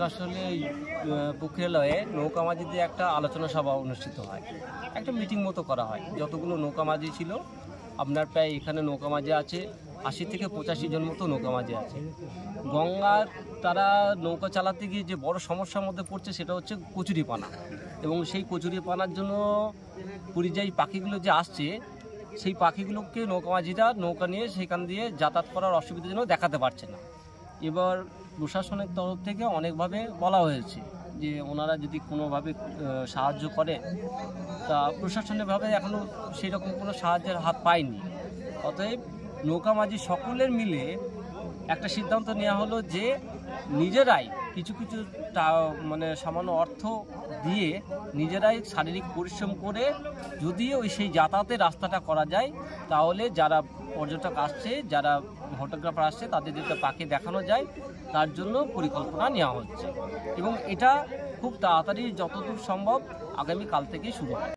আসলে পুকুরেলয়ে নৌকামাঝিতে একটা আলোচনা সভা অনুষ্ঠিত হয়, একটা মিটিং মতো করা হয়। যতগুলো নৌকামাঝি ছিল আপনার প্রায় এখানে নৌকামাঝি আছে 80 থেকে 85 জন মতো নৌকামাঝি আছে। গঙ্গার তারা নৌকা চালাতে গিয়ে যে বড় সমস্যার মধ্যে পড়ছে সেটা হচ্ছে কচুরিপানা, এবং সেই কচুরিপানার জন্য পরিযায়ী পাখিগুলো যে আসছে সেই পাখিগুলোকে নৌকামাঝিরা নৌকা নিয়ে সেখান দিয়ে যাতায়াত করার অসুবিধার জন্য দেখাতে পারছে না। এবার প্রশাসনের তরফ থেকে অনেকভাবে বলা হয়েছে যে ওনারা যদি কোনোভাবে সাহায্য করে, তা প্রশাসনিকভাবে এখনও সেই রকম কোনো সাহায্যের হাত পায়নি। অতএব নৌকামাঝি সকলের মিলে একটা সিদ্ধান্ত নেওয়া হলো যে নিজেরাই কিছু কিছু মানে সামান্য অর্থ দিয়ে নিজেরাই শারীরিক পরিশ্রম করে যদি সেই যাতায়াতের রাস্তাটা করা যায়, তাহলে যারা পর্যটক আসছে, যারা ফটোগ্রাফার আসছে, তাদের যাতে পাখি দেখানো যায় তার জন্য পরিকল্পনা নেওয়া হচ্ছে, এবং এটা খুব তাড়াতাড়ি যতদূর সম্ভব আগামীকাল থেকেই শুরু হয়।